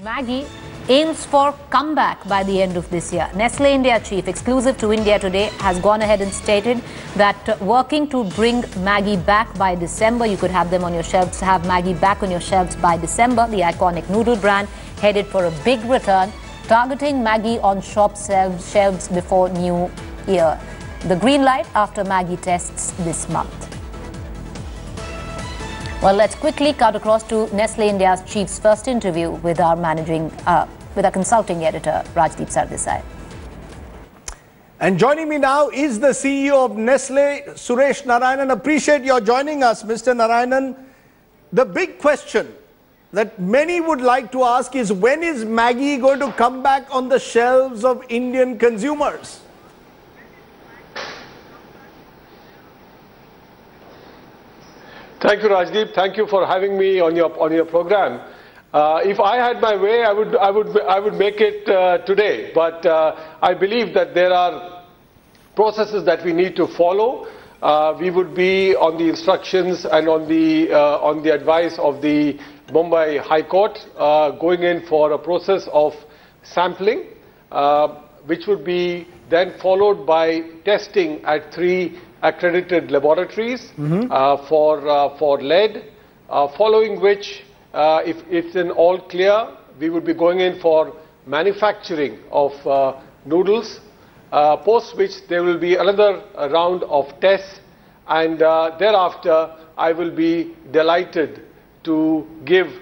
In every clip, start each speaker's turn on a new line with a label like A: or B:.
A: Maggi aims for comeback by the end of this year. Nestle India Chief, exclusive to India Today, has gone ahead and stated that working to bring Maggi back by December. You could have them on your shelves, have Maggi back on your shelves by December. The iconic Noodle brand headed for a big return, targeting Maggi on shop shelves before New Year. The green light after Maggi tests this month. Well, let's quickly cut across to Nestle India's chief's first interview with our consulting editor, Rajdeep Sardesai.
B: And joining me now is the CEO of Nestle, Suresh Narayanan. Appreciate your joining us, Mr. Narayanan. The big question that many would like to ask is, when is Maggi going to come back on the shelves of Indian consumers?
C: Thank you, Rajdeep. Thank you for having me on your program. If I had my way, I would make it today. But I believe that there are processes that we need to follow. We would be on the instructions and on the advice of the Mumbai High Court, going in for a process of sampling, which would be then followed by testing at 3 accredited laboratories for lead, following which, if it's in all clear, we would be going in for manufacturing of noodles, post which there will be another round of tests, and thereafter I will be delighted to give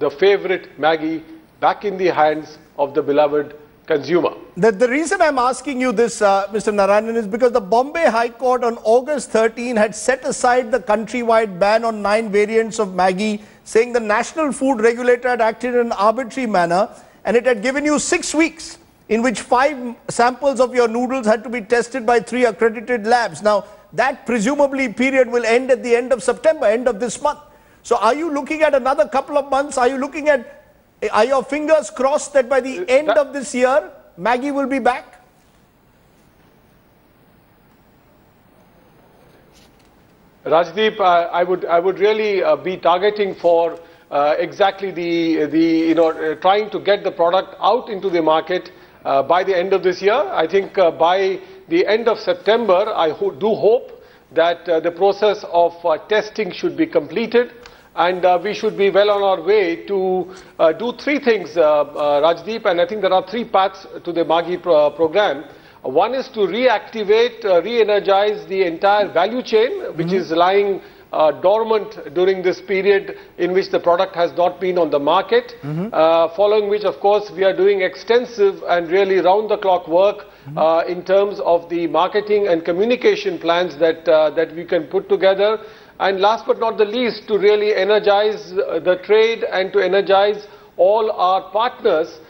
C: the favorite Maggi back in the hands of the beloved consumer.
B: The reason I'm asking you this, Mr. Narayanan, is because the Bombay High Court on August 13 had set aside the countrywide ban on 9 variants of Maggi, saying the National Food Regulator had acted in an arbitrary manner, and it had given you 6 weeks in which 5 samples of your noodles had to be tested by 3 accredited labs. Now, that presumably period will end at the end of September, end of this month. So are you looking at another couple of months? Are your fingers crossed that by the end of this year, Maggi will be back?
C: Rajdeep, I would really be targeting for exactly trying to get the product out into the market by the end of this year. I think by the end of September, I do hope that the process of testing should be completed. And we should be well on our way to do 3 things, Rajdeep, and I think there are 3 paths to the Maggi program. One is to reactivate, re-energize the entire value chain, which is lying dormant during this period in which the product has not been on the market, following which, of course, we are doing extensive and really round-the-clock work in terms of the marketing and communication plans that we can put together. And last but not the least, to really energize the trade and to energize all our partners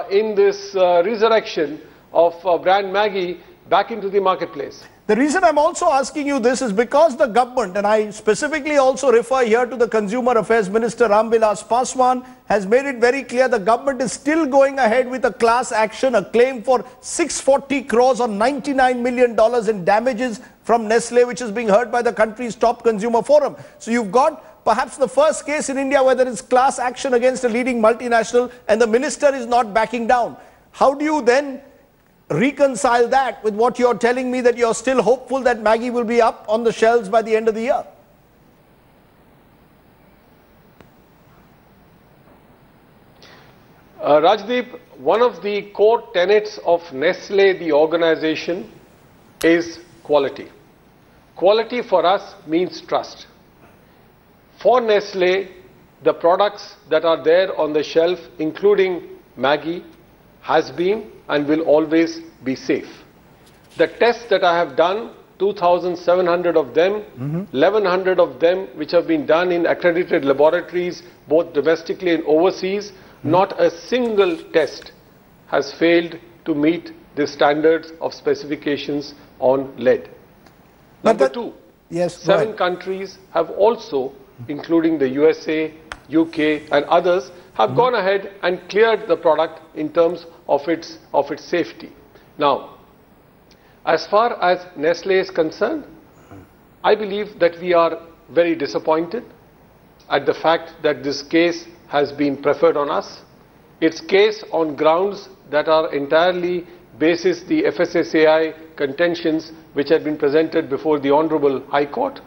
C: in this resurrection of brand Maggi back into the marketplace.
B: The reason I'm also asking you this is because the government, and I specifically also refer here to the Consumer Affairs Minister Ramvilas Paswan, has made it very clear the government is still going ahead with a class action, a claim for 640 crores or $99 million in damages from Nestle, which is being heard by the country's top consumer forum. So you've got perhaps the first case in India where there is class action against a leading multinational and the minister is not backing down. How do you then reconcile that with what you're telling me, that you're still hopeful that Maggi will be up on the shelves by the end of the year?
C: Rajdeep, one of the core tenets of Nestle, the organization, is quality. Quality for us means trust. For Nestle, the products that are there on the shelf, including Maggi, has been and will always be safe. The tests that I have done, 2,700 of them, 1,100 of them which have been done in accredited laboratories, both domestically and overseas, not a single test has failed to meet the standards of specifications on lead. Number 2, 7 countries have also, including the USA, UK and others, have gone ahead and cleared the product in terms of its safety. Now, as far as Nestle is concerned, I believe that we are very disappointed at the fact that this case has been preferred on us. its case on grounds that are entirely basis the FSSAI contentions which had been presented before the Honorable High Court.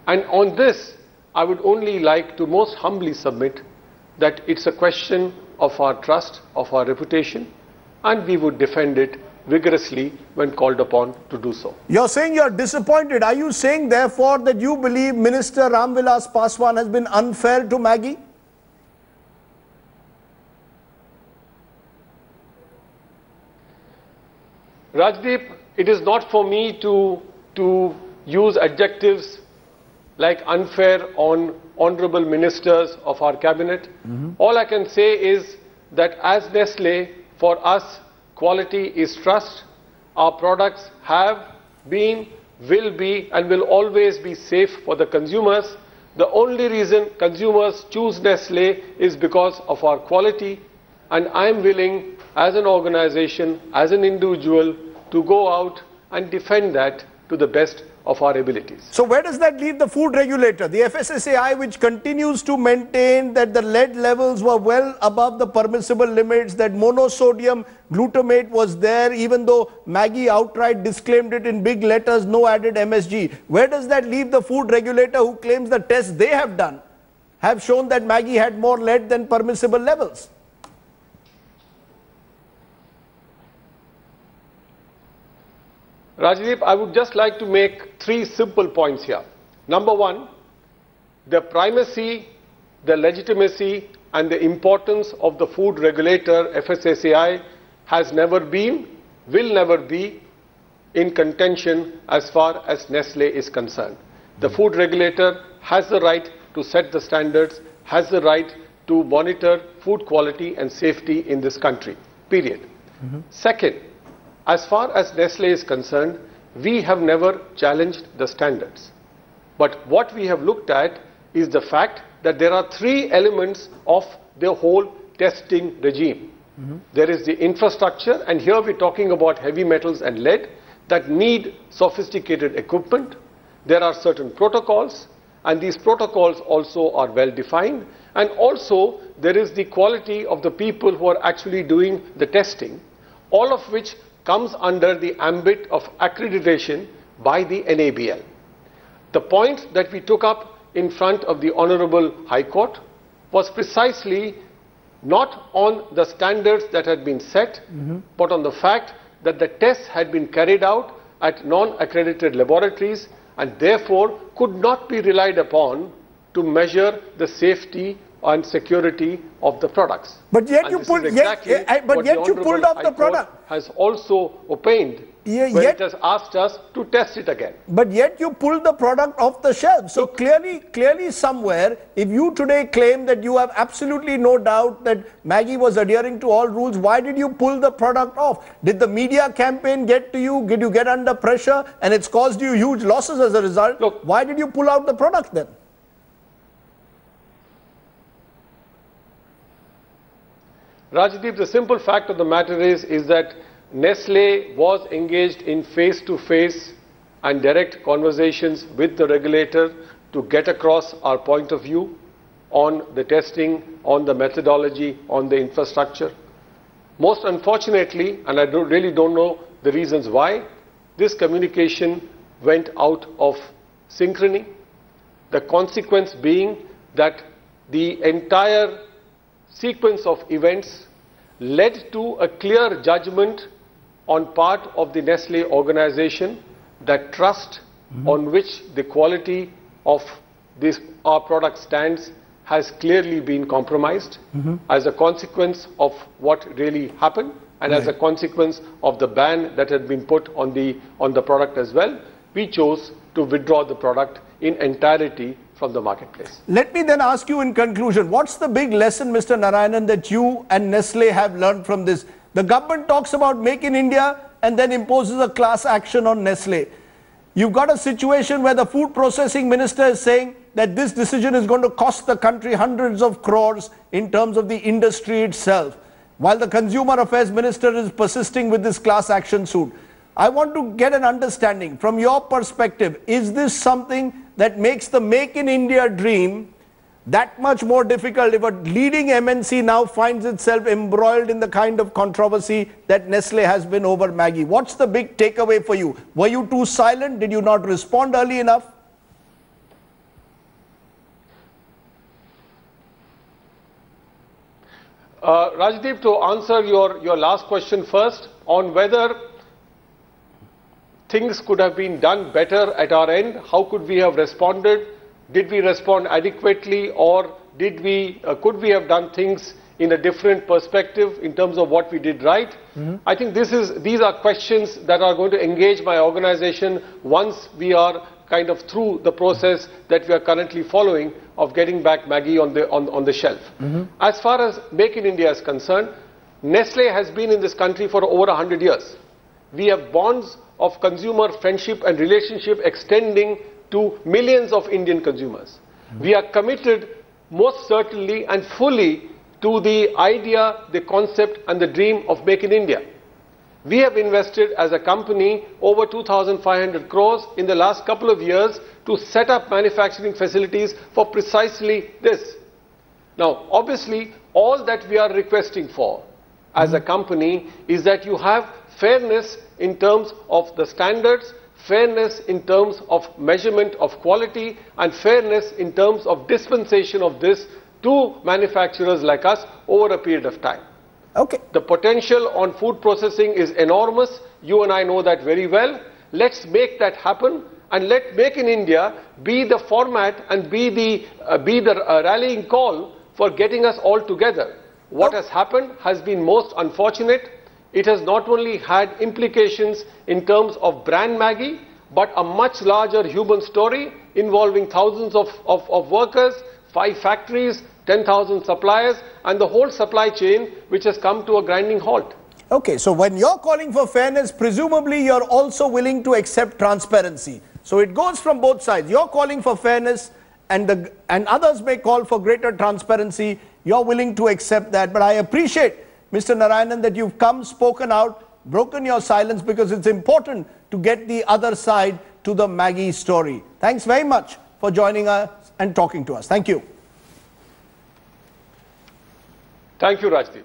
C: And on this, I would only like to most humbly submit that it's a question of our trust, of our reputation, and we would defend it vigorously when called upon to do so.
B: You're saying you're disappointed. Are you saying, therefore, that you believe Minister Ramvilas Paswan has been unfair to Maggi?
C: Rajdeep, it is not for me to use adjectives like unfair on honorable ministers of our cabinet. All I can say is that as Nestle, for us, quality is trust. Our products have been, will be, and will always be safe for the consumers. The only reason consumers choose Nestle is because of our quality, and I am willing, as an organization, as an individual, to go out and defend that to the best of our abilities.
B: So where does that leave the food regulator, the FSSAI, which continues to maintain that the lead levels were well above the permissible limits, that monosodium glutamate was there, even though Maggi outright disclaimed it in big letters, no added MSG. Where does that leave the food regulator, who claims the tests they have done have shown that Maggi had more lead than permissible levels?
C: Rajdeep, I would just like to make three simple points here. Number one, the primacy, the legitimacy, and the importance of the food regulator, FSSAI, has never been, will never be in contention as far as Nestle is concerned. The food regulator has the right to set the standards, has the right to monitor food quality and safety in this country, period. Second, as far as Nestle is concerned, we have never challenged the standards. But what we have looked at is the fact that there are three elements of the whole testing regime. There is the infrastructure, and here we're talking about heavy metals and lead that need sophisticated equipment. There are certain protocols, and these protocols also are well defined. And also there is the quality of the people who are actually doing the testing, all of which comes under the ambit of accreditation by the NABL. The point that we took up in front of the Honorable High Court was precisely not on the standards that had been set, but on the fact that the tests had been carried out at non-accredited laboratories and therefore could not be relied upon to measure the safety and security of the products.
B: But yet you pulled, yet you pulled off the product.
C: Has also opined when it has asked us to test it again.
B: But yet you pulled the product off the shelf. So clearly somewhere, if you today claim that you have absolutely no doubt that Maggi was adhering to all rules, why did you pull the product off? Did the media campaign get to you? Did you get under pressure and it's caused you huge losses as a result?
C: Look,
B: why did you pull out the product then?
C: Rajdeep, the simple fact of the matter is that Nestle was engaged in face-to-face and direct conversations with the regulator to get across our point of view on the testing, on the methodology, on the infrastructure. Most unfortunately, and I really don't know the reasons why, this communication went out of synchrony. The consequence being that the entire sequence of events led to a clear judgment on part of the Nestle organization that trust on which the quality of our product stands has clearly been compromised as a consequence of what really happened and as a consequence of the ban that had been put on the product as well. We chose to withdraw the product in entirety from the marketplace.
B: Let me then ask you in conclusion, what's the big lesson, Mr. Narayanan, that you and Nestle have learned from this? The government talks about Make in India and then imposes a class action on Nestle. You've got a situation where the food processing minister is saying that this decision is going to cost the country hundreds of crores in terms of the industry itself, while the consumer affairs minister is persisting with this class action suit. I want to get an understanding from your perspective. Is this something that makes the Make in India dream that much more difficult if a leading MNC now finds itself embroiled in the kind of controversy that Nestle has been over Maggi. What's the big takeaway for you? Were you too silent? Did you not respond early enough?
C: Rajdeep, to answer your last question first, on whether things could have been done better at our end, how could we have responded? Did we respond adequately, or could we have done things in a different perspective in terms of what we did right? I think these are questions that are going to engage my organization once we are kind of through the process that we are currently following of getting back Maggi on the shelf. As far as Make in India is concerned, Nestle has been in this country for over 100 years. We have bonds of consumer friendship and relationship extending to millions of Indian consumers. We are committed most certainly and fully to the idea, the concept and the dream of Make in India. We have invested as a company over 2,500 crores in the last couple of years to set up manufacturing facilities for precisely this. Now, obviously, all that we are requesting for as a company is that you have fairness in terms of the standards, fairness in terms of measurement of quality, and fairness in terms of dispensation of this to manufacturers like us over a period of time.
B: Okay.
C: The potential on food processing is enormous. You and I know that very well. Let's make that happen, and let Make in India be the format and be the rallying call for getting us all together. What has happened has been most unfortunate. It has not only had implications in terms of brand Maggi, but a much larger human story involving thousands of workers, 5 factories, 10,000 suppliers, and the whole supply chain, which has come to a grinding halt.
B: Okay, so when you're calling for fairness, presumably you're also willing to accept transparency. So it goes from both sides. You're calling for fairness, and others may call for greater transparency. You're willing to accept that. But I appreciate, Mr. Narayanan, that you've come, spoken out, broken your silence, because it's important to get the other side to the Maggi story. Thanks very much for joining us and talking to us. Thank you.
C: Thank you, Rajdeep.